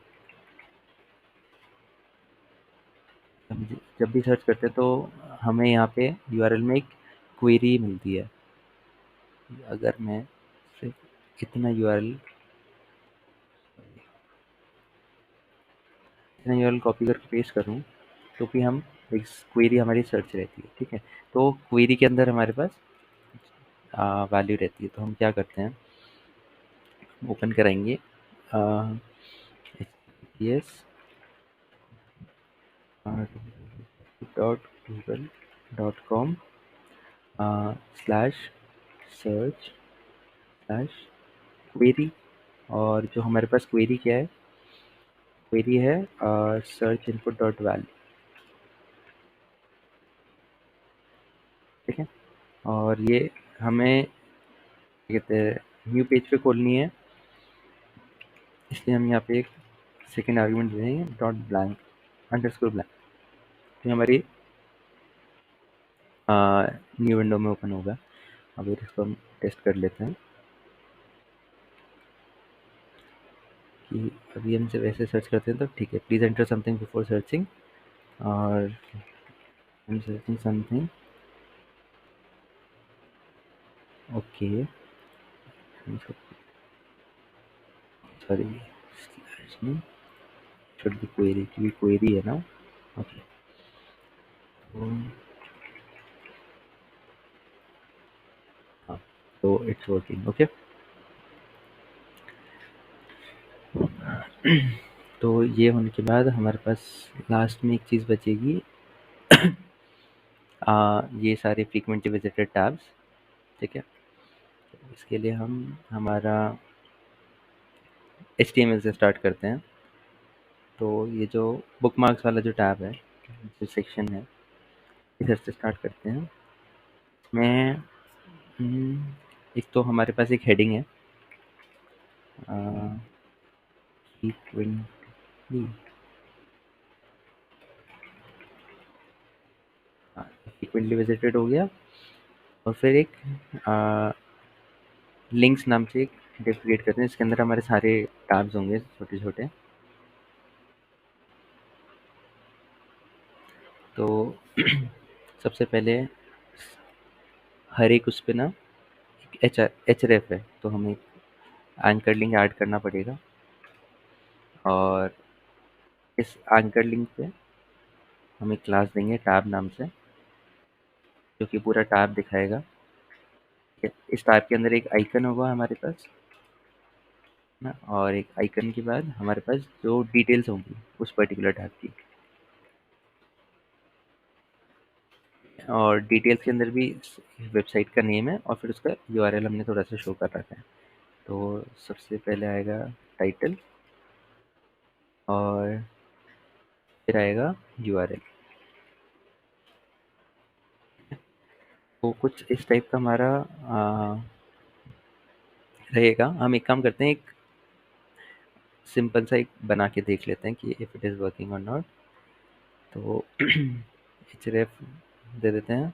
हम जब भी सर्च करते हैं तो हमें यहाँ पे यूआरएल में एक क्वेरी मिलती है। अगर मैं सिर्फ इतना यूआरएल कॉपी करके पेस्ट करूँ तो भी हम एक क्वेरी हमारी सर्च रहती है। ठीक है, तो क्वेरी के अंदर हमारे पास वैल्यू रहती है। तो हम क्या करते हैं, ओपन कराएंगे H dot Google dot com slash search slash query. और जो हमारे पास क्वेरी क्या है, क्वेरी है सर्च इनपुट डॉट वैल्यू। ठीक है, और ये हमें क्या कहते हैं न्यू पेज पे खोलनी है, इसलिए हम यहाँ पे एक सेकेंड आर्गुमेंट दे देंगे डॉट ब्लैंक अंडरस्कोर ब्लैंक। तो हमारी न्यू विंडो में ओपन होगा। अब इसको हम टेस्ट कर लेते हैं कि अभी हम जब ऐसे सर्च करते हैं तो ठीक है, please enter something before searching. और I'm searching something. Okay, sorry slash में शुड बी क्वेरी, क्योंकि क्वेरी है ना। ओके, तो हाँ, तो इट्स वर्किंग। ओके, तो ये होने के बाद हमारे पास लास्ट में एक चीज़ बचेगी, ये सारे फ्रीक्वेंटली विजिटेड टैब्स। ठीक है, तो इसके लिए हम हमारा HTML से स्टार्ट करते हैं। तो ये जो बुकमार्क्स वाला जो टैब है, जो सेक्शन है, इधर से स्टार्ट करते हैं। इसमें एक तो हमारे पास एक हेडिंग है, फ्रीक्वेंटली फ्रीक्वेंटली विजिटेड हो गया। और फिर एक लिंक्स नाम से एक डिव क्रिएट करते हैं, इसके अंदर हमारे सारे टैब्स होंगे छोटे छोटे। तो सबसे पहले हर एक उस पे ना एच रेफ है, तो हमें एंकर लिंक ऐड करना पड़ेगा। और इस एंकर लिंक पे हम एक क्लास देंगे टैब नाम से, जो कि पूरा टैब दिखाएगा। ठीक है? इस टैब के अंदर एक आइकन होगा हमारे पास ना, और एक आइकन के बाद हमारे पास जो डिटेल्स होंगी उस पर्टिकुलर टैब की, और डिटेल्स के अंदर भी वेबसाइट का नेम है और फिर उसका यूआरएल हमने थोड़ा सा शो कर रखा है। तो सबसे पहले आएगा टाइटल और फिर आएगा यूआरएल। तो कुछ इस टाइप का हमारा रहेगा। हम एक काम करते हैं, एक सिंपल सा एक बना के देख लेते हैं कि इफ़ इट इज़ वर्किंग और नॉट। तो href दे देते हैं।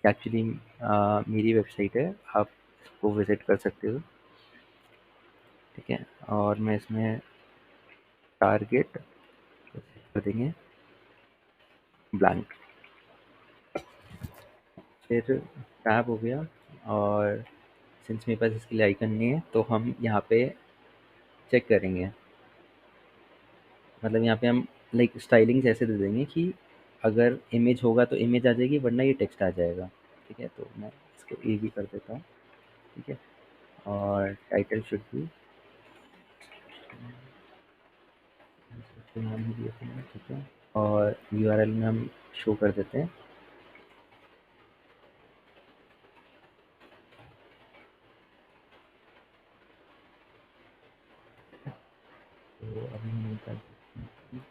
एक्चुअली मेरी वेबसाइट है, आप इसको विज़िट कर सकते हो। ठीक है, और मैं इसमें टारगेट कर देंगे ब्लैंक। फिर टैब हो गया, और सिंस मेरे पास इसके लिए आइकन नहीं है तो हम यहाँ पे चेक करेंगे। मतलब यहाँ पे हम लाइक स्टाइलिंग्स ऐसे दे देंगे कि अगर इमेज होगा तो इमेज आ जाएगी, वरना ये टेक्स्ट आ जाएगा। ठीक है, तो मैं इसको ए भी कर देता हूँ। ठीक है, और टाइटल शुड भी नाम ही दिया था मैंने, ठीक है। और यूआरएल में हम शो कर देते हैं। तो अभी हम निकाल सकते हैं।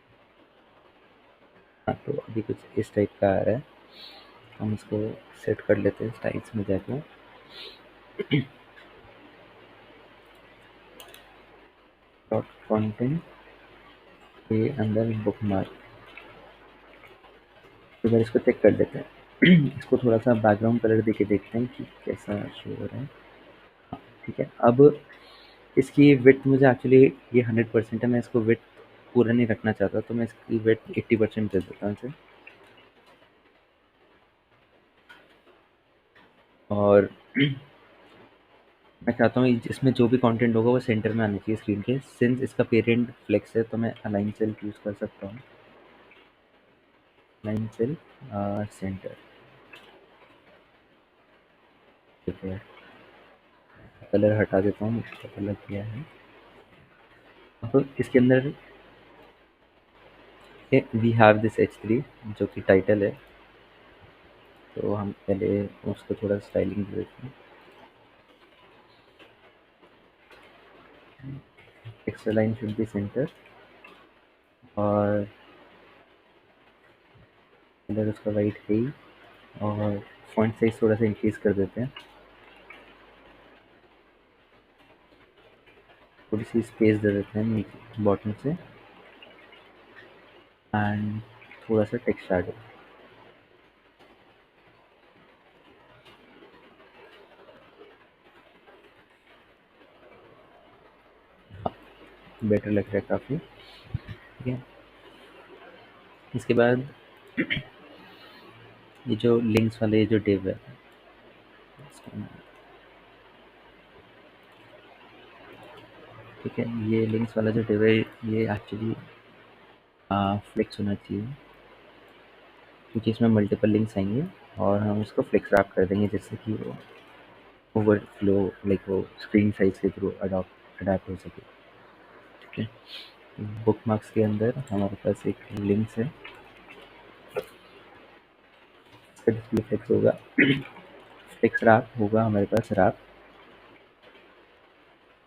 हाँ, तो अभी कुछ इस टाइप का आ रहा है। हम इसको सेट कर लेते हैं स्टाइल्स में जाके। डॉट कंटेंट के अंदर बुक मार्क, एक बार इसको चेक कर लेते हैं। इसको थोड़ा सा बैकग्राउंड कलर देके देखते हैं कि कैसा शो हो रहा है। ठीक है, अब इसकी विड्थ मुझे एक्चुअली ये 100% है, मैं इसको विड्थ पूरा नहीं रखना चाहता, तो मैं इसकी विड्थ 80% दे देता हूँ इसे। और मैं चाहता हूँ इसमें जो भी कंटेंट होगा वो सेंटर में आना चाहिए स्क्रीन के। सिंस इसका पेरेंट फ्लेक्स है तो मैं अलाइन सेल यूज़ कर सकता हूँ। Align cell centre. ठीक है, कलर हटा देता हूँ, इसका कलर किया है। अब इसके अंदर वी हैव दिस H3 जो कि टाइटल है, तो हम पहले उसको थोड़ा स्टाइलिंग दे देते हैं। Extra line should be centre, और कलर उसका वाइट है ही, और फॉन्ट साइज थोड़ा सा इंक्रीज कर देते हैं। थोड़ी सी स्पेस दे देते हैं नीचे बॉटम से, एंड थोड़ा सा टेक्स्ट ऐड, बेटर लग रहा है काफ़ी। ठीक है, इसके बाद ये जो लिंक्स वाले ये जो डिव है, ठीक है, ये लिंक्स वाला जो डिव है ये एक्चुअली फ्लेक्स होना चाहिए, क्योंकि इसमें मल्टीपल लिंक्स आएंगे और हम उसको फ्लेक्स रैप कर देंगे जिससे कि वो ओवरफ्लो लाइक वो स्क्रीन साइज के थ्रू अडाप्ट हो सके। ठीक है, बुक मार्क्स के अंदर हमारे पास एक लिंक्स है, इसका डिस्प्ले फ्लेक्स होगा। टेक्स्ट रैप होगा हमारे पास रैप,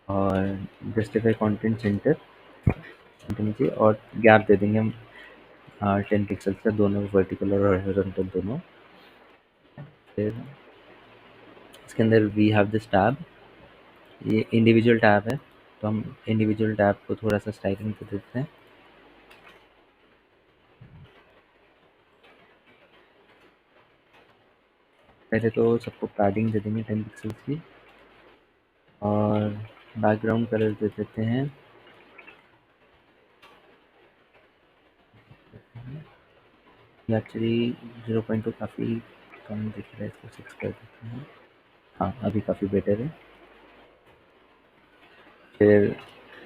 और जस्टिफाई कंटेंट सेंटर नीचे, और गैप दे देंगे हम 10 पिक्सल्स का, दोनों वर्टिकल और हॉरिजॉन्टल दोनों। फिर इसके अंदर वी हैव दिस टैब, ये इंडिविजुअल टैब है, तो हम इंडिविजुअल टैब को थोड़ा सा स्टाइलिंग कर देते हैं। पहले तो सबको पैडिंग दे देंगे 10 पिक्सल्स की, और बैकग्राउंड कलर दे देते हैं एक्चुअली 0.2 काफ़ी कम दिख रहा है, इसको 6 कर देते हैं। हाँ, अभी काफ़ी बेटर है। फिर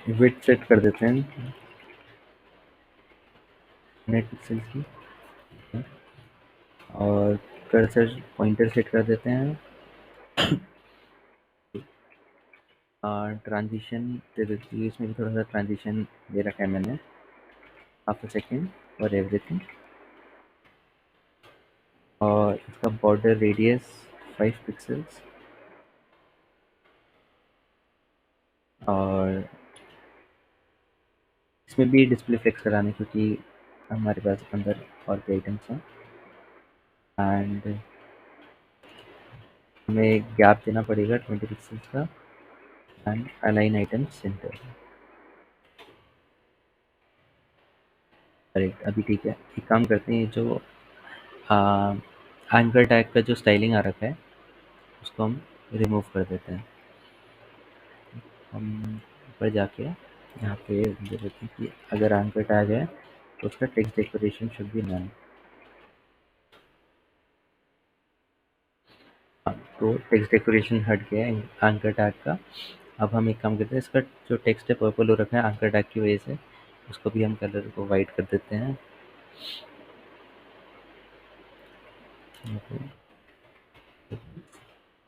विड्थ सेट कर देते हैं 100 पिक्सल की, और कर्सर पॉइंटर सेट कर देते हैं, और ट्रांजिशन दे देते हैं, इसमें भी थोड़ा सा ट्रांजिशन दे रखा है मैंने, half a second for everything. और इसका बॉर्डर रेडियस 5 पिक्सल्स, और इसमें भी डिस्प्ले फ्लेक्स कराने, क्योंकि हमारे पास अंदर और भी आइटम्स हैं, एंड हमें गैप देना पड़ेगा 20 पिक्सल्स का, and align item centre. Correct, अभी ठीक है। एक काम करते हैं, जो एंकर टैग का जो स्टाइलिंग आ रखा है उसको हम रिमूव कर देते हैं। हम ऊपर जाके यहाँ पे दे देते हैं कि अगर एंकर टैग है तो उसका text decoration should be none. हाँ, तो टेक्स्ट डेकोरेशन हट गया है एंकर टैग का। अब हम एक काम करते हैं, इसका जो टेक्स्ट है पर्पल हो रखा है एंकर टैग की वजह से, उसको भी हम कलर को वाइट कर देते हैं।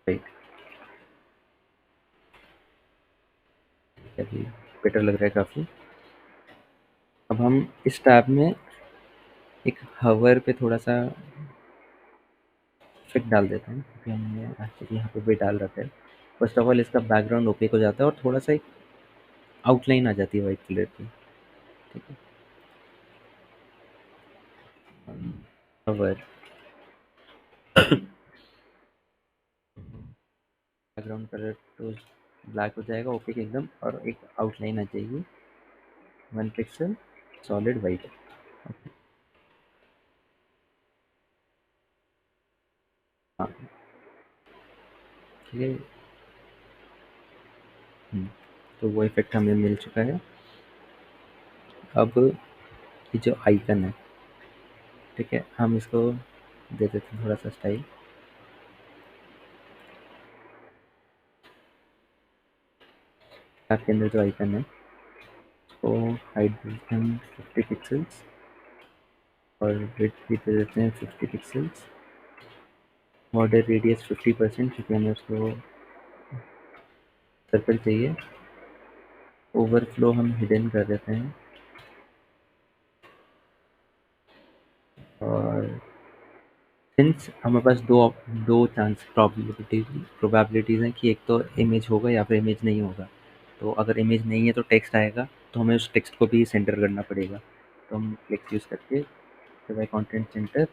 राइट, अभी बेटर लग रहा है काफ़ी। अब हम इस टैब में एक हवर पे थोड़ा सा इफेक्ट डाल देते हैं, क्योंकि हमने एक्चुअली यहाँ पे भी डाल रखा है। फर्स्ट ऑफ ऑल इसका बैकग्राउंड ओपेक हो जाता है, और थोड़ा सा एक आउटलाइन आ जाती है वाइट कलर की। ठीक है, हवर, बैकग्राउंड कलर तो ब्लैक हो जाएगा ओपेक एकदम, और एक आउटलाइन आ जाएगी 1 पिक्सल सॉलिड वाइट। हाँ, ठीक है। तो वो इफेक्ट हमें मिल चुका है। अब ये जो आइकन है, ठीक है, हम इसको दे देते हैं थोड़ा सा स्टाइल। आपके अंदर जो आइकन है उसको हाइट देते हैं 50 पिक्सल्स, और विड्थ भी दे देते हैं 50 पिक्सल्स। बॉर्डर रेडियस 50%, क्योंकि हमें उसको सर्कल चाहिए। ओवरफ्लो हम हिडन कर देते हैं, और सिंस हमारे पास दो चांस प्रोबेबिलिटीज़ हैं कि एक तो इमेज होगा या फिर इमेज नहीं होगा। तो अगर इमेज नहीं है तो टेक्स्ट आएगा, तो हमें उस टेक्स्ट को भी सेंटर करना पड़ेगा। तो हम फ्लेक्स यूज़ करके by content centre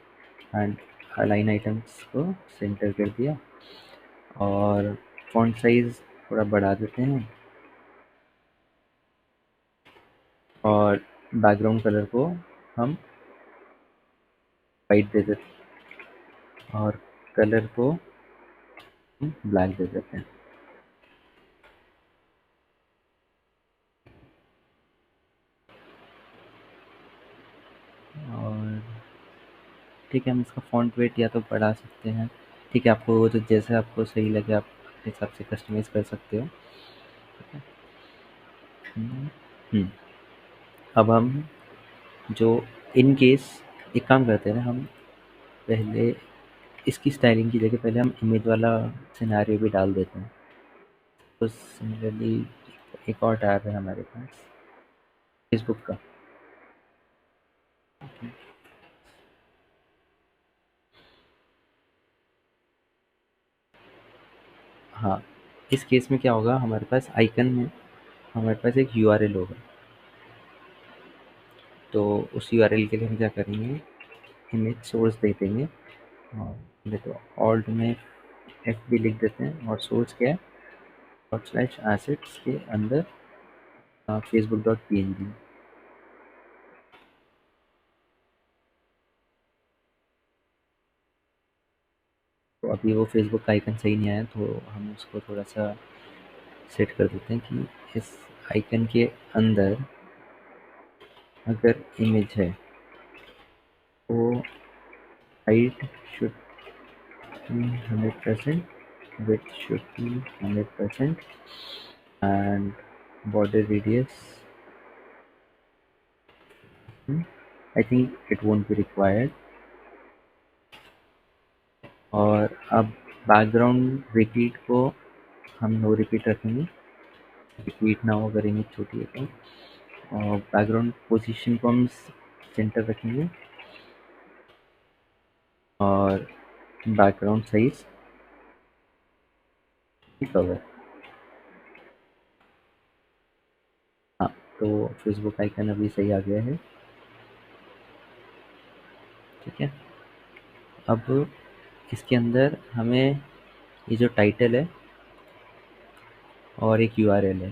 and align items को सेंटर कर दिया, और फॉन्ट साइज़ थोड़ा बढ़ा देते हैं, और बैकग्राउंड कलर को हम वाइट दे देते हैं, और कलर को हम ब्लैक दे देते हैं। और ठीक है, हम इसका फ़ॉन्ट वेट या तो बढ़ा सकते हैं। ठीक है, आपको वो जो जैसे आपको सही लगे आप अपने हिसाब से कस्टमाइज़ कर सकते हो। हुँ, हुँ। अब हम जो इन केस एक काम करते हैं ना, हम पहले इसकी स्टाइलिंग की जगह पहले हम इमेज वाला सिनेरियो भी डाल देते हैं। तो सिमिलरली एक और टैब है हमारे पास फेसबुक का। ठीक, हाँ, इस केस में क्या होगा, हमारे पास आइकन में हमारे पास एक यूआरएल होगा। तो उस यूआरएल के लिए हम क्या करेंगे, इमेज सोर्स दे देंगे और देखो ऑल्ट में एफ भी लिख देते हैं और सोर्स क्या है, डॉट स्लैश एसेट्स के अंदर फेसबुक डॉट png। तो अभी वो फेसबुक का आइकन सही नहीं आया, तो हम उसको थोड़ा सा सेट कर देते हैं कि इस आइकन के अंदर अगर इमेज है तो height should be 100%, width should be 100%, and border radius, I think it won't be required। और अब बैकग्राउंड रिपीट को हम नो रिपीट रखेंगे, रिपीट ना हो अगर इमेज छोटी है तो। और बैकग्राउंड पोजीशन को हम सेंटर रखेंगे और बैकग्राउंड साइज कवर। हाँ, तो फेसबुक आइकन अभी सही आ गया है। ठीक है, अब इसके अंदर हमें ये जो टाइटल है और एक यूआरएल है,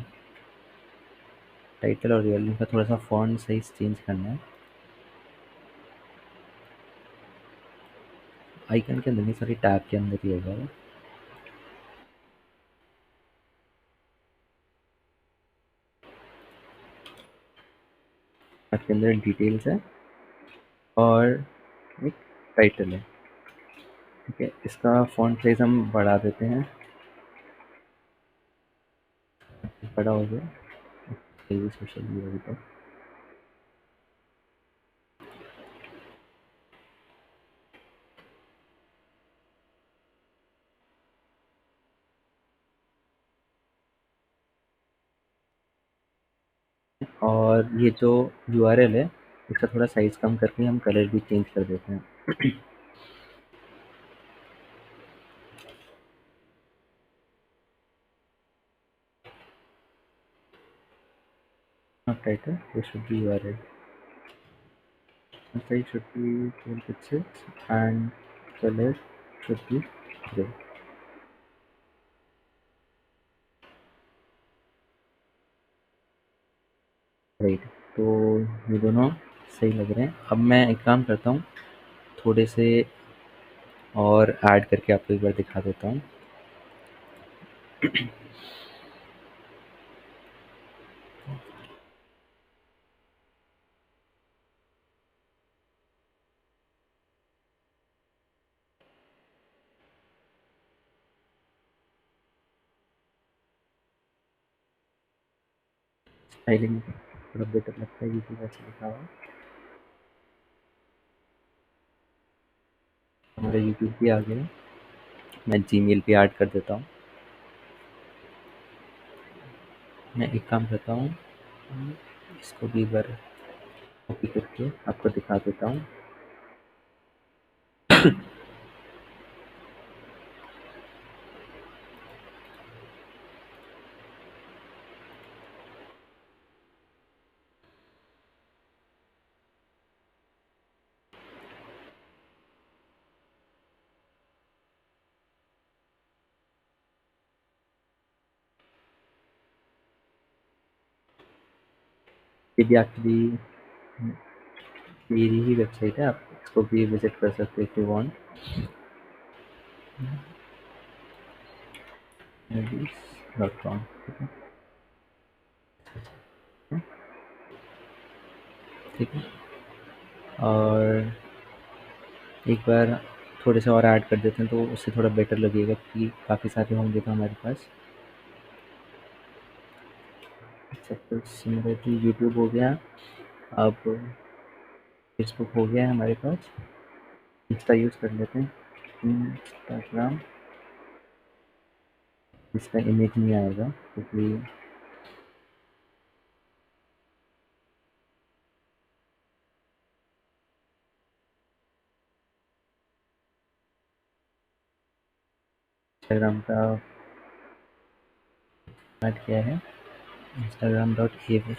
टाइटल और यूआरएल का थोड़ा सा फॉन्ट साइज चेंज करना है। आइकन के अंदर नहीं, सॉरी टैब के अंदर ही होगा वो। टैब के अंदर डिटेल्स है और एक टाइटल है। ठीक है, इसका फॉन्ट साइज हम बढ़ा देते हैं, बड़ा हो गया, सोशल मीडिया तो। और ये जो यूआरएल है इसका थोड़ा साइज कम करके हम कलर भी चेंज कर देते हैं। Title this should be URL, size should be 12 pixels and color should be gray। Right, तो ये दोनों सही लग रहे हैं। अब मैं एक काम करता हूँ, थोड़े से और ऐड करके आपको एक बार दिखा देता हूँ। स्टाइलिंग थोड़ा बेटर लगता है, यूट्यूब ऐसे लिखा हुआ। हमारा यूट्यूब भी आ गया, मैं जीमेल पे ऐड कर देता हूँ। मैं एक काम करता हूँ, इसको भी एक बार कॉपी करके आपको दिखा देता हूँ। ये भी एक्चुअली मेरी ही वेबसाइट है, आप इसको भी विजिट कर सकते हैं इफ यू वांट। .com। ठीक है, और एक बार थोड़े से और ऐड कर देते हैं तो उससे थोड़ा बेटर लगेगा कि काफ़ी सारे होंगे तो हमारे पास। अच्छा, तो सिमिलरली यूट्यूब हो गया, अब फेसबुक हो गया है हमारे पास। इंस्टा यूज़ कर लेते हैं, इंस्टाग्राम। इसका इमेज नहीं आएगा क्योंकि इंस्टाग्राम का स्टार्ट किया है instagram.aviv।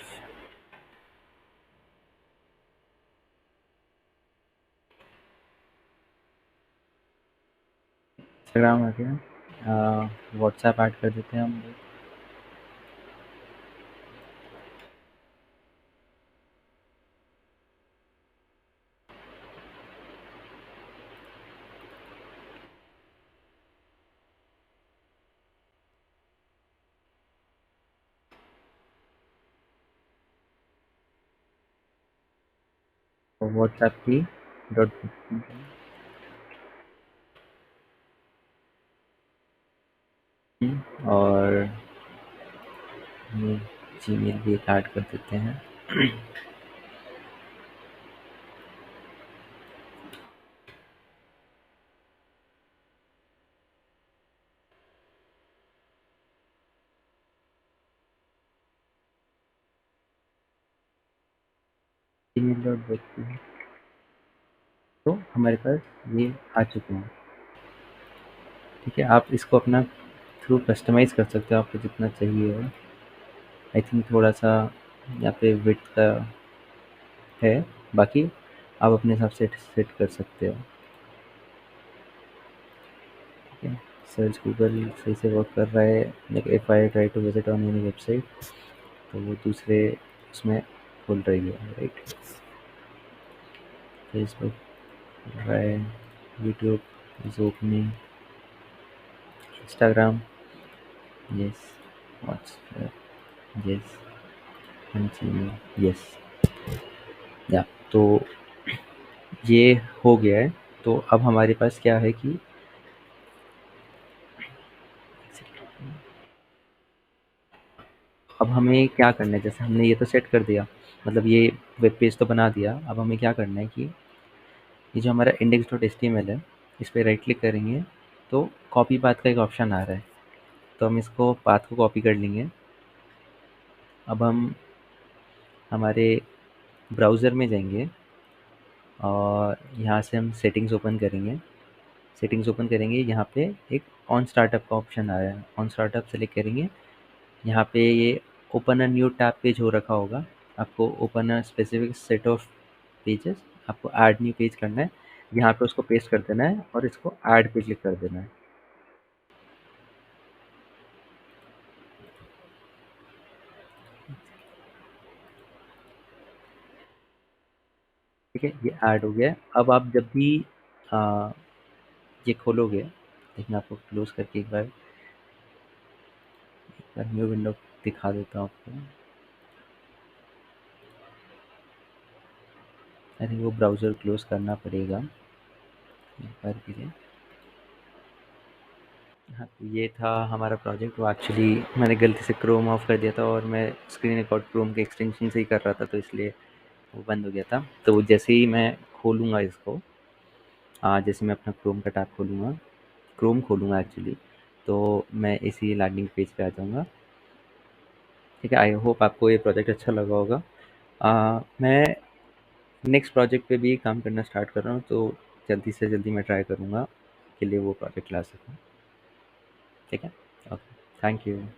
इंस्टाग्राम आ गया। व्हाट्सएप ऐड कर देते हैं हम लोग। व्हाट्सएप की डॉट और जीमेल भी ऐड कर देते हैं। gmail.com। तो हमारे पास ये आ चुके हैं। ठीक है, आप इसको अपना थ्रू कस्टमाइज़ कर सकते हो, आपको जितना चाहिए हो। आई थिंक थोड़ा-सा यहाँ पे विड्थ का है, बाकी आप अपने हिसाब से सेट कर सकते हो। ठीक है, सर्च गूगल सही से वर्क कर रहा है। Like if I try to visit on any website, तो वो दूसरे उसमें खुल रही है, राइट। फेसबुक खुल रहा है, YouTube is opening, Instagram yes, WhatsApp yes, and Gmail yes. या तो ये हो गया है। तो अब हमारे पास क्या है कि अब हमें क्या करना है, जैसे हमने ये तो सेट कर दिया, मतलब ये वेब पेज तो बना दिया। अब हमें क्या करना है कि ये जो हमारा index.html है, इस पे राइट क्लिक करेंगे तो कॉपी पाथ का एक ऑप्शन आ रहा है। तो हम इसको पाथ को कॉपी कर लेंगे। अब हम हमारे ब्राउज़र में जाएंगे और यहाँ से हम सेटिंग्स ओपन करेंगे। सेटिंग्स ओपन करेंगे, यहाँ पे एक ऑन स्टार्टअप का ऑप्शन आ रहा है। ऑन स्टार्टअप सेलेक्ट करेंगे, यहाँ पे ये open a new tab page हो रखा होगा। आपको open a specific set of pages, आपको ऐड न्यू पेज करना है। यहाँ पे उसको पेस्ट कर देना है और इसको ऐड पे क्लिक कर देना है। ठीक है, ये ऐड हो गया है। अब आप जब भी आ, ये खोलोगे, देखिए मैं आपको क्लोज करके एक बार न्यू विंडो दिखा देता हूँ आपको। आई थिंक वो ब्राउज़र क्लोज करना पड़ेगा एक बार के लिए। हाँ, तो ये था हमारा प्रोजेक्ट। वो एक्चुअली मैंने गलती से क्रोम ऑफ कर दिया था और मैं स्क्रीन रिकॉर्ड क्रोम के एक्सटेंशन से ही कर रहा था, तो इसलिए वो बंद हो गया था। तो जैसे ही मैं खोलूँगा इसको, जैसे मैं अपना क्रोम का टैब खोलूँगा, क्रोम खोलूँगा एक्चुअली, तो मैं इसी लैंडिंग पेज पे आ जाऊँगा। ठीक है, आई होप आपको ये प्रोजेक्ट अच्छा लगा होगा। मैं नेक्स्ट प्रोजेक्ट पे भी काम करना स्टार्ट कर रहा हूँ, तो जल्दी से जल्दी मैं ट्राई करूँगा के लिए वो प्रोजेक्ट ला सकूँ। ठीक है, ओके, थैंक यू।